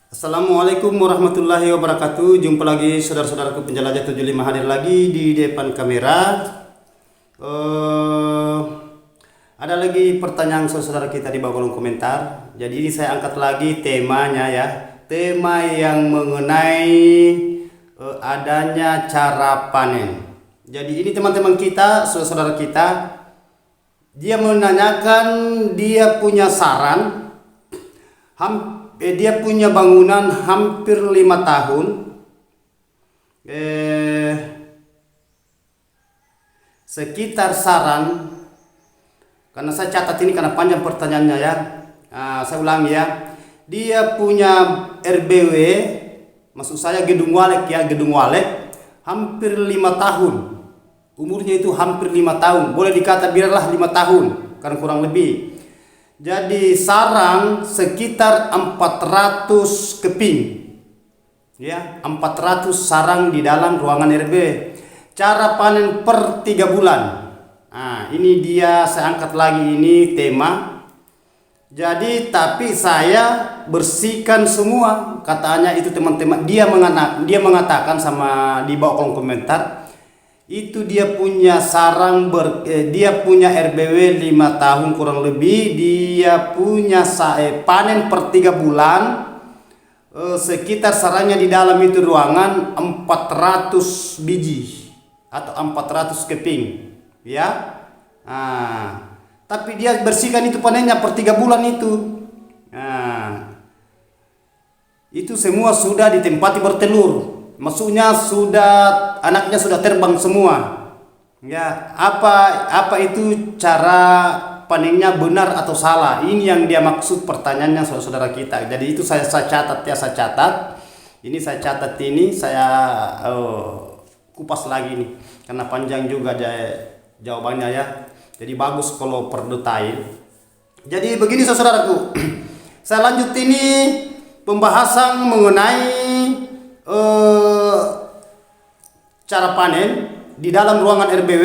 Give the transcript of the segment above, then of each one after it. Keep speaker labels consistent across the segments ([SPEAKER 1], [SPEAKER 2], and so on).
[SPEAKER 1] Assalamualaikum warahmatullahi wabarakatuh. Jumpa lagi saudara-saudaraku penjelajah 75 hadir lagi di depan kamera. Eh, ada lagi pertanyaan saudara kita di bawah kolom komentar. Jadi ini saya angkat lagi temanya ya. Tema yang mengenai adanya cara panen. Jadi ini teman-teman kita, saudara-saudara kita, dia menanyakan, dia punya saran. Dia punya bangunan hampir 5 tahun. Sekitar saran, karena saya catat ini karena panjang pertanyaannya ya. Saya ulangi ya. Dia punya RBW, maksud saya gedung walek ya, gedung walek hampir 5 tahun. Umurnya itu hampir 5 tahun. Boleh dikata biarlah 5 tahun, karena kurang lebih. Jadi sarang sekitar 400 keping. Ya, 400 sarang di dalam ruangan RB. Cara panen per 3 bulan. Nah, ini dia saya angkat lagi ini tema. Jadi tapi saya bersihkan semua. Katanya itu teman-teman, dia mengatakan sama di bawah kolom komentar. Itu dia punya sarang dia punya RBW 5 tahun kurang lebih, dia punya panen per 3 bulan, sekitar sarangnya di dalam itu ruangan 400 biji atau 400 keping ya. Tapi dia bersihkan itu panennya per 3 bulan itu. Itu semua sudah ditempati bertelur. Maksudnya anaknya sudah terbang semua. Ya, apa itu cara panennya benar atau salah? Ini yang dia maksud pertanyaannya saudara-saudara kita. Jadi itu saya catat ya, saya catat. Ini saya catat ini, saya kupas lagi nih karena panjang juga jawabannya ya. Jadi bagus kalau per detail. Jadi begini saudaraku. Saya lanjut ini pembahasan mengenai cara panen di dalam ruangan RBW.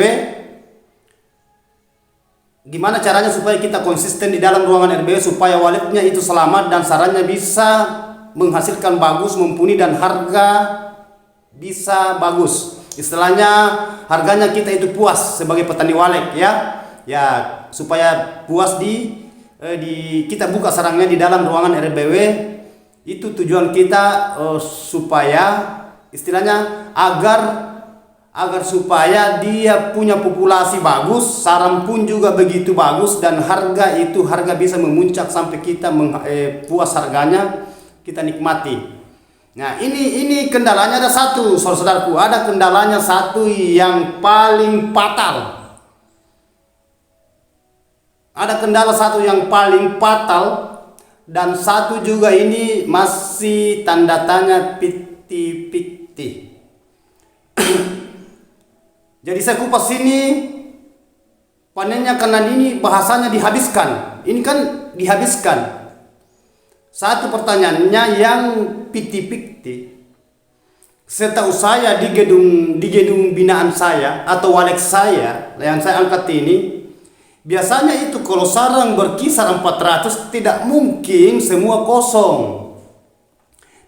[SPEAKER 1] Gimana caranya supaya kita konsisten di dalam ruangan RBW supaya walletnya itu selamat dan sarannya bisa menghasilkan bagus, mumpuni dan harga bisa bagus. Istilahnya harganya kita itu puas sebagai petani walet ya. Ya, supaya puas kita buka sarangnya di dalam ruangan RBW. Itu tujuan kita supaya istilahnya agar supaya dia punya populasi bagus, sarang pun juga begitu bagus dan harga bisa memuncak sampai kita puas harganya, kita nikmati. Nah, ini kendalanya ada satu, saudaraku, ada kendalanya satu yang paling fatal. Ada kendala satu yang paling fatal. Dan satu juga ini masih tanda tanya piti-piti. Jadi saya kupas ini panennya karena ini bahasanya dihabiskan. Ini kan dihabiskan. Satu pertanyaannya yang piti-piti. Setahu saya di gedung binaan saya atau walek saya yang saya angkat ini, biasanya itu kalau sarang berkisar 400 tidak mungkin semua kosong.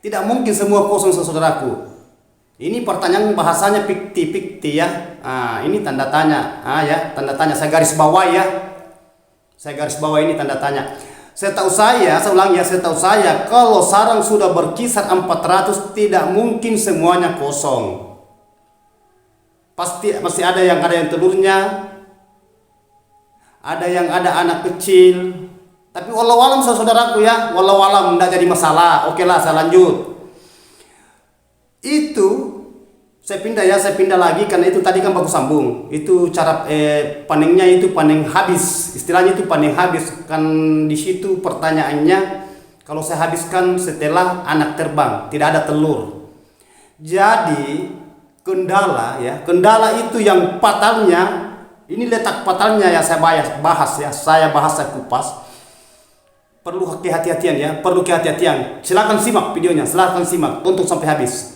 [SPEAKER 1] Tidak mungkin semua kosong saudaraku. Ini pertanyaan bahasanya pikti-pikti ya. Ini tanda tanya. Ya, tanda tanya saya garis bawah ya. Saya garis bawah ini tanda tanya. Setahu saya kalau sarang sudah berkisar 400 tidak mungkin semuanya kosong. Pasti masih ada yang telurnya. Ada yang ada anak kecil. Tapi walau alam saudaraku ya, walau alam tidak jadi masalah. Oke lah, saya lanjut. Itu saya pindah lagi karena itu tadi kan bagus sambung. Itu cara panennya itu panen habis. Istilahnya itu panen habis. Kan di situ pertanyaannya kalau saya habiskan setelah anak terbang, tidak ada telur. Jadi kendala itu yang fatalnya. Ini letak fatalnya ya saya bahas, saya kupas. Perlu kehati-hatian ya, Silakan simak videonya, tonton sampai habis.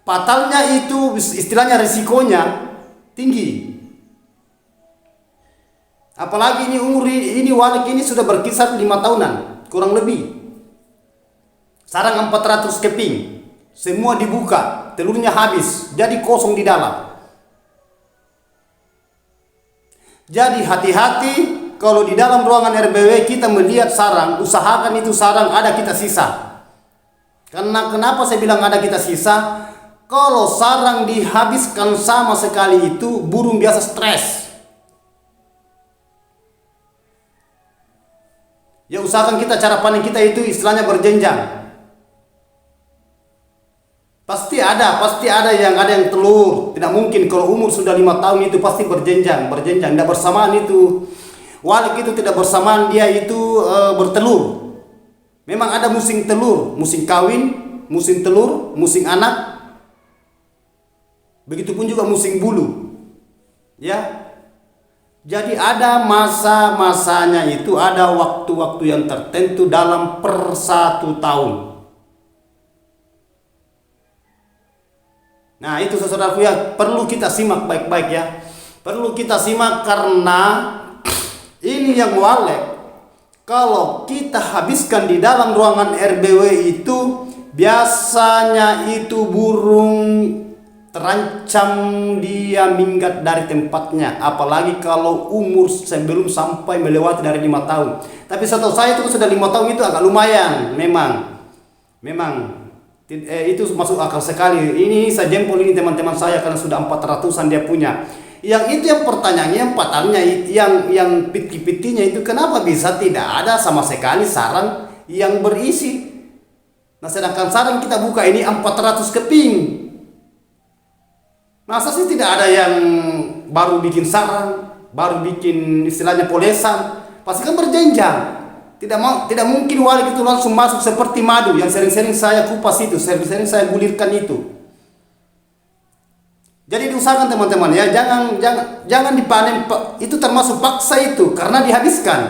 [SPEAKER 1] Fatalnya itu istilahnya risikonya tinggi. Apalagi ini walek ini sudah berkisar 5 tahunan, kurang lebih. Sarang 400 keping. Semua dibuka, telurnya habis, jadi kosong di dalam. Jadi hati-hati kalau di dalam ruangan RBW kita melihat sarang, usahakan itu sarang ada kita sisa. Karena kenapa saya bilang ada kita sisa? Kalau sarang dihabiskan sama sekali itu burung biasa stres. Ya usahakan kita cara panen kita itu istilahnya berjenjang. Pasti ada yang telur. Tidak mungkin kalau umur sudah 5 tahun itu pasti berjenjang, tidak bersamaan itu. Walik itu tidak bersamaan, dia itu bertelur. Memang ada musim telur, musim kawin, musim telur, musim anak. Begitupun juga musim bulu. Ya. Jadi ada masa-masanya itu, ada waktu-waktu yang tertentu dalam per 1 tahun. Nah itu saudaraku ya, perlu kita simak baik-baik ya. Perlu kita simak karena ini yang walek. Kalau kita habiskan di dalam ruangan RBW itu, biasanya itu burung terancam dia minggat dari tempatnya. Apalagi kalau umur sebelum sampai melewati dari 5 tahun. Tapi setahu saya itu sudah 5 tahun itu agak lumayan. Memang itu masuk akal sekali. Ini saya jempol ini teman-teman saya karena sudah 400-an dia punya. Yang itu yang pertanyaannya, yang patalnya, yang piti-pitinya itu kenapa bisa tidak ada sama sekali sarang yang berisi. Nah sedangkan sarang kita buka ini 400 keping. Masa sih tidak ada yang baru bikin sarang, baru bikin istilahnya polesan, pasti kan berjenjang. Tidak mungkin walik itu langsung masuk seperti madu yang sering-sering saya kupas itu, sering-sering saya gulirkan itu. Jadi diusahakan teman-teman ya, jangan dipanen, itu termasuk paksa itu karena dihabiskan.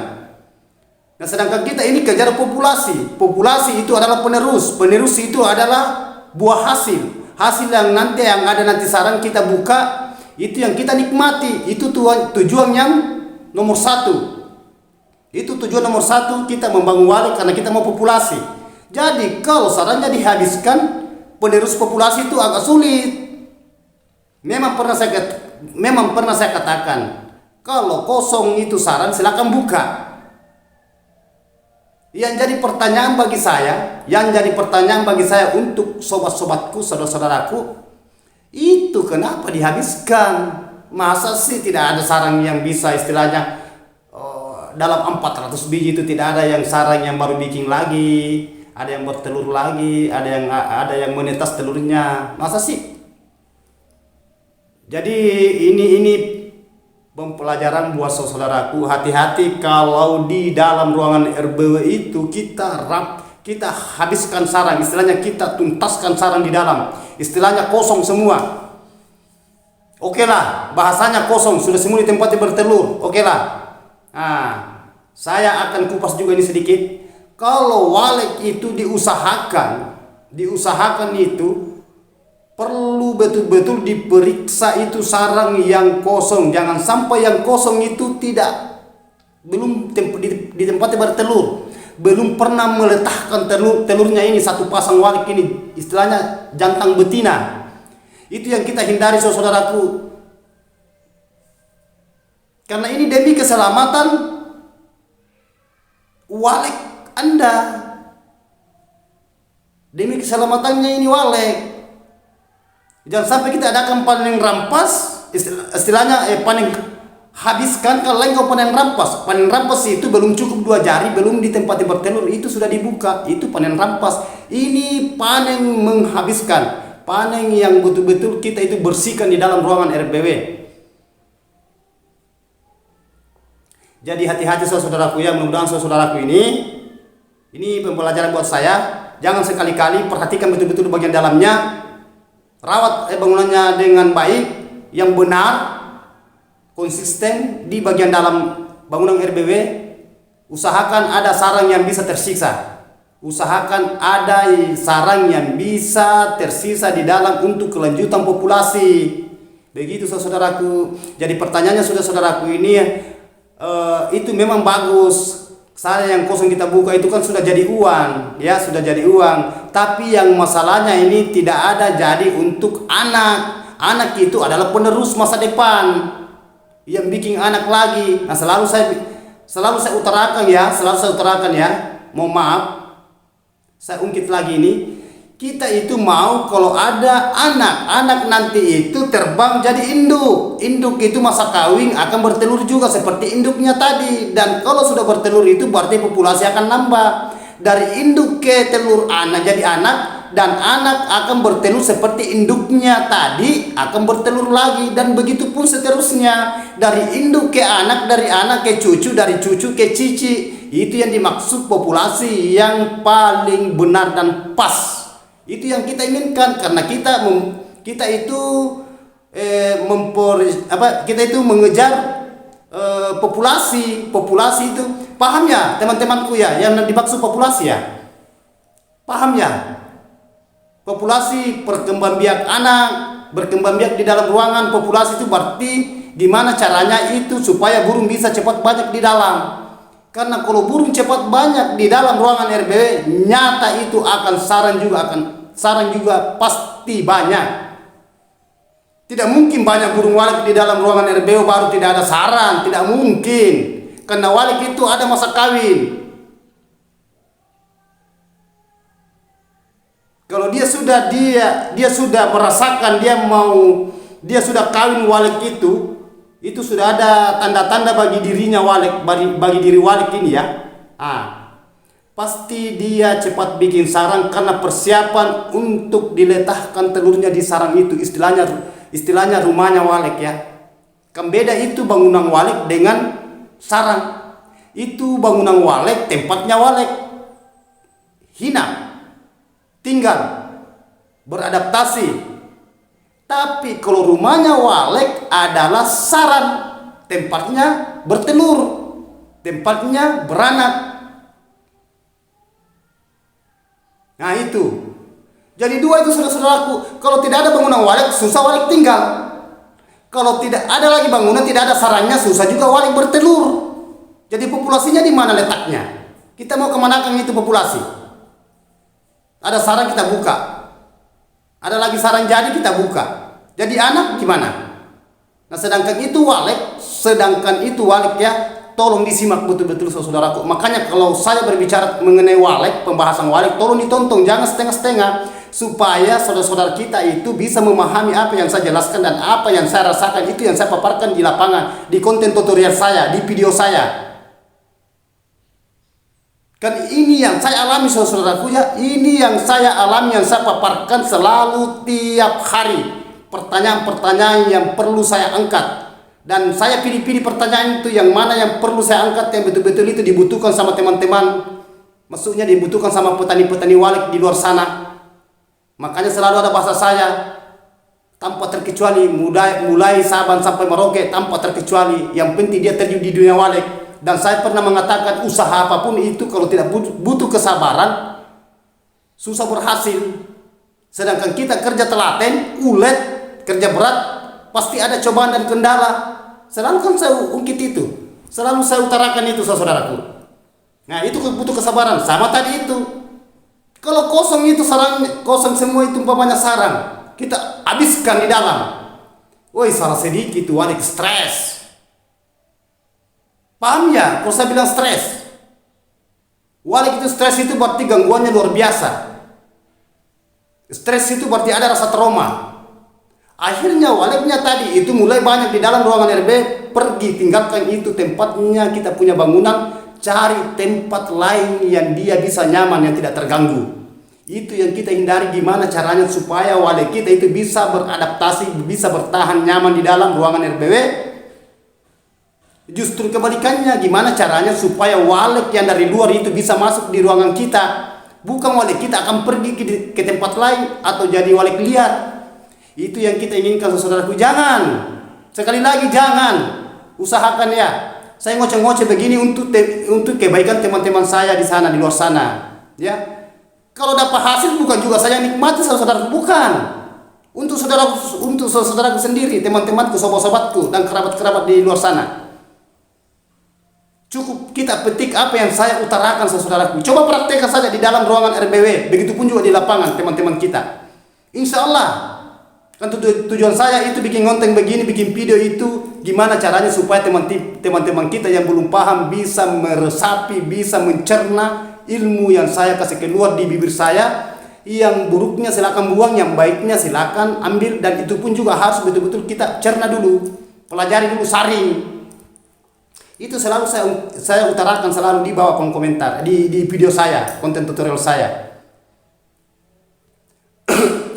[SPEAKER 1] Nah sedangkan kita ini kejar populasi. Populasi itu adalah penerus itu adalah buah hasil yang ada nanti sarang kita buka, itu yang kita nikmati. Itu tujuan yang nomor 1. Itu tujuan nomor 1 kita membangun walik karena kita mau populasi. Jadi kalau sarangnya dihabiskan, penerus populasi itu agak sulit. Memang pernah saya katakan, kalau kosong itu sarang silakan buka. Yang jadi pertanyaan bagi saya untuk sobat-sobatku, saudara-saudaraku, itu kenapa dihabiskan? Masa sih tidak ada sarang yang bisa istilahnya dalam 400 biji itu tidak ada yang sarang yang baru bikin lagi, ada yang bertelur lagi, ada yang menetas telurnya. Masa sih? Jadi ini pembelajaran buat saudaraku, hati-hati kalau di dalam ruangan RBW itu kita habiskan sarang, istilahnya kita tuntaskan sarang di dalam, istilahnya kosong semua. Oke lah, bahasanya kosong, sudah semua di tempatnya bertelur. Oke lah. Nah, saya akan kupas juga ini sedikit. Kalau walek itu diusahakan itu perlu betul-betul diperiksa itu sarang yang kosong. Jangan sampai yang kosong itu belum di tempatnya bertelur, belum pernah meletakkan telurnya ini satu pasang walek ini, istilahnya jantan betina. Itu yang kita hindari saudaraku. Karena ini demi keselamatan walek Anda. Demi keselamatannya ini walek. Jangan sampai kita adakan panen rampas, istilahnya panen habiskan. Kalau lain kau panen rampas. Panen rampas itu belum cukup 2 jari, belum di tempat bertelur itu sudah dibuka. Itu panen rampas. Ini panen menghabiskan. Panen yang betul-betul kita itu bersihkan di dalam ruangan RBW. Jadi hati-hati saudaraku ya, mudah-mudahan saudaraku ini pembelajaran buat saya. Jangan sekali-kali, perhatikan betul-betul bagian dalamnya. Rawat bangunannya dengan baik, yang benar, konsisten di bagian dalam bangunan RBW. Usahakan ada sarang yang bisa tersisa. Usahakan ada sarang yang bisa tersisa di dalam untuk kelanjutan populasi. Begitu saudaraku. Jadi pertanyaannya saudaraku ini itu memang bagus. Saya yang kosong kita buka itu kan sudah jadi uang, ya sudah jadi uang. Tapi yang masalahnya ini tidak ada jadi untuk anak. Anak itu adalah penerus masa depan yang bikin anak lagi. Nah selalu saya utarakan ya. Mohon maaf, saya ungkit lagi ini. Kita itu mau kalau ada anak nanti itu terbang jadi induk. Induk itu masa kawin akan bertelur juga seperti induknya tadi. Dan kalau sudah bertelur itu berarti populasi akan nambah. Dari induk ke telur anak jadi anak, dan anak akan bertelur seperti induknya tadi akan bertelur lagi, dan begitu pun seterusnya. Dari induk ke anak, dari anak ke cucu, dari cucu ke cici. Itu yang dimaksud populasi yang paling benar dan pas. Itu yang kita inginkan, karena kita itu kita itu mengejar populasi itu. Paham ya teman-temanku ya yang dimaksud populasi ya? Paham ya? Populasi perkembang biak anak, berkembang biak di dalam ruangan. Populasi itu berarti gimana caranya itu supaya burung bisa cepat banyak di dalam. Karena kalau burung cepat banyak di dalam ruangan RBW, nyata itu akan sarang juga pasti banyak. Tidak mungkin banyak burung walet di dalam ruangan RBW baru tidak ada sarang, tidak mungkin. Karena walet itu ada masa kawin. Kalau dia sudah merasakan dia sudah kawin walet itu sudah ada tanda-tanda bagi dirinya walet, bagi diri walet ini ya. Pasti dia cepat bikin sarang karena persiapan untuk diletakkan telurnya di sarang itu. Istilahnya rumahnya walek ya. Kan beda itu bangunan walek dengan sarang. Itu bangunan walek, tempatnya walek hinap, tinggal, beradaptasi. Tapi kalau rumahnya walek adalah sarang, tempatnya bertelur, tempatnya beranak. Nah itu. Jadi dua itu saudara-saudaraku. Kalau tidak ada bangunan walek, susah walek tinggal. Kalau tidak ada lagi bangunan, tidak ada sarangnya, susah juga walek bertelur. Jadi populasinya di mana letaknya? Kita mau kemanakan itu populasi? Ada sarang kita buka. Ada lagi sarang jadi kita buka. Jadi anak gimana? Nah sedangkan itu walek ya. Tolong disimak betul-betul saudaraku. Makanya kalau saya berbicara mengenai walek, pembahasan walek, tolong ditonton, jangan setengah-setengah, supaya saudara-saudara kita itu bisa memahami apa yang saya jelaskan dan apa yang saya rasakan. Itu yang saya paparkan di lapangan, di konten tutorial saya, di video saya. Kan ini yang saya alami saudara-saudaraku ya. Ini yang saya alami, yang saya paparkan selalu tiap hari. Pertanyaan-pertanyaan yang perlu saya angkat. Dan saya pilih-pilih pertanyaan itu yang mana yang perlu saya angkat, yang betul-betul itu dibutuhkan sama teman-teman. Maksudnya dibutuhkan sama petani-petani walek di luar sana. Makanya selalu ada bahasa saya, tanpa terkecuali, mulai Sabang sampai Merauke, tanpa terkecuali. Yang penting dia terjun di dunia walek. Dan saya pernah mengatakan usaha apapun itu kalau tidak butuh kesabaran, susah berhasil. Sedangkan kita kerja telaten, ulet, kerja berat, pasti ada cobaan dan kendala. Selalu kan saya ungkit itu, selalu saya utarakan itu saudaraku. Nah itu butuh kesabaran. Sama tadi itu, kalau kosong itu sarang, kosong semua itu umpamanya sarang, kita habiskan di dalam. Woi salah sedikit walek stres. Paham ya? Kalau saya bilang stres, walek itu stres itu berarti gangguannya luar biasa. Stres itu berarti ada rasa trauma. Akhirnya waleknya tadi itu mulai banyak di dalam ruangan RB, pergi tinggalkan itu tempatnya, kita punya bangunan, cari tempat lain yang dia bisa nyaman, yang tidak terganggu. Itu yang kita hindari, gimana caranya supaya walek kita itu bisa beradaptasi, bisa bertahan nyaman di dalam ruangan RBW. Justru kebalikannya, gimana caranya supaya walek yang dari luar itu bisa masuk di ruangan kita. Bukan walek kita akan pergi ke tempat lain atau jadi walek liar. Itu yang kita inginkan saudaraku. Jangan, sekali lagi jangan, usahakan ya. Saya ngoceh-ngoceh begini untuk kebaikan teman-teman saya di sana, di luar sana, ya. Kalau dapat hasil bukan juga saya nikmati saudaraku, bukan. Untuk saudaraku sendiri, teman-temanku, sobat-sobatku dan kerabat-kerabat di luar sana. Cukup kita petik apa yang saya utarakan, saudaraku. Coba praktekkan saja di dalam ruangan RBW. Begitupun juga di lapangan teman-teman kita. Insya Allah. Kan tujuan saya itu bikin konten begini, bikin video itu gimana caranya supaya teman-teman kita yang belum paham bisa meresapi, bisa mencerna ilmu yang saya kasih keluar di bibir saya. Yang buruknya silakan buang, yang baiknya silakan ambil, dan itu pun juga harus betul-betul kita cerna dulu, pelajari dulu, saring. Itu selalu saya utarakan selalu di bawah kolom komentar di video saya, konten tutorial saya.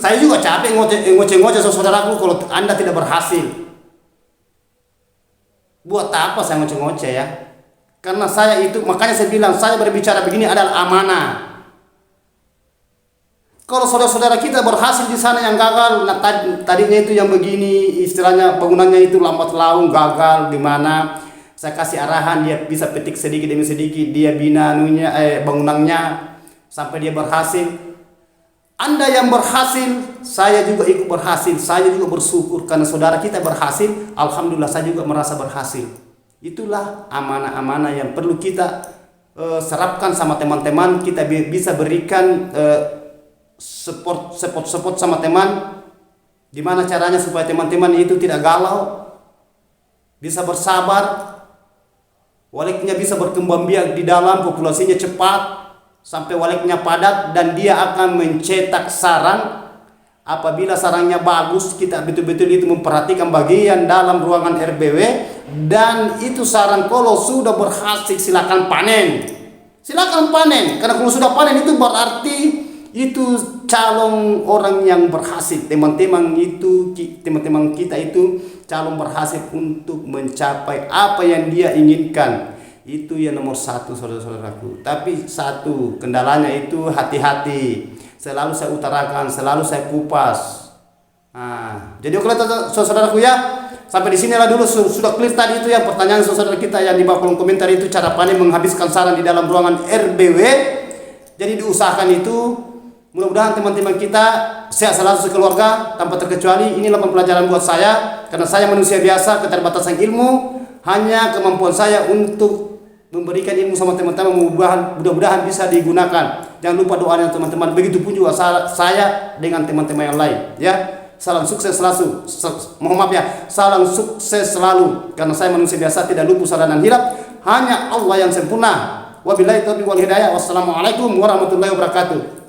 [SPEAKER 1] Saya juga capek ngoceh-ngoceh saudaraku kalau Anda tidak berhasil. Buat apa saya ngoceh-ngoceh ya? Karena saya itu, makanya saya bilang saya berbicara begini adalah amanah. Kalau saudara-saudara kita berhasil di sana yang gagal, nah tadinya itu yang begini, istilahnya bangunannya itu lambat laun, gagal di mana? Saya kasih arahan, dia bisa petik sedikit demi sedikit, dia bina bangunannya sampai dia berhasil. Anda yang berhasil, saya juga ikut berhasil, saya juga bersyukur karena saudara kita berhasil. Alhamdulillah, saya juga merasa berhasil. Itulah amanah-amanah yang perlu kita serapkan sama teman-teman. Kita bisa berikan support sama teman. Gimana caranya supaya teman-teman itu tidak galau, bisa bersabar. Waliknya bisa berkembang biak di dalam, populasinya cepat sampai waliknya padat, dan dia akan mencetak sarang. Apabila sarangnya bagus, kita betul-betul itu memperhatikan bagian dalam ruangan RBW, dan itu sarang kalau sudah berhasil silakan panen. Silakan panen, karena kalau sudah panen itu berarti itu calon orang yang berhasil. Teman-teman kita itu calon berhasil untuk mencapai apa yang dia inginkan. Itu yang nomor satu, saudara-saudaraku. Tapi satu kendalanya itu hati-hati. Selalu saya utarakan, selalu saya kupas. Jadi oke saudaraku ya. Sampai di sinilah dulu, sudah clear tadi itu ya pertanyaan saudara kita yang di bawah kolom komentar itu, cara panen menghabiskan sarang di dalam ruangan RBW. Jadi diusahakan itu. Mudah-mudahan teman-teman kita sehat selalu sekeluarga tanpa terkecuali. Inilah pembelajaran buat saya, karena saya manusia biasa, keterbatasan ilmu. Hanya kemampuan saya untuk memberikan ilmu sama teman-teman, mudah-mudahan bisa digunakan. Jangan lupa doanya teman-teman. Begitupun juga saya dengan teman-teman yang lain ya. Salam sukses selalu. Mohon maaf ya, salam sukses selalu, karena saya manusia biasa, tidak luput salah dan hilap. Hanya Allah yang sempurna. Wabillahi taufiq wal hidayah. Wassalamualaikum warahmatullahi wabarakatuh.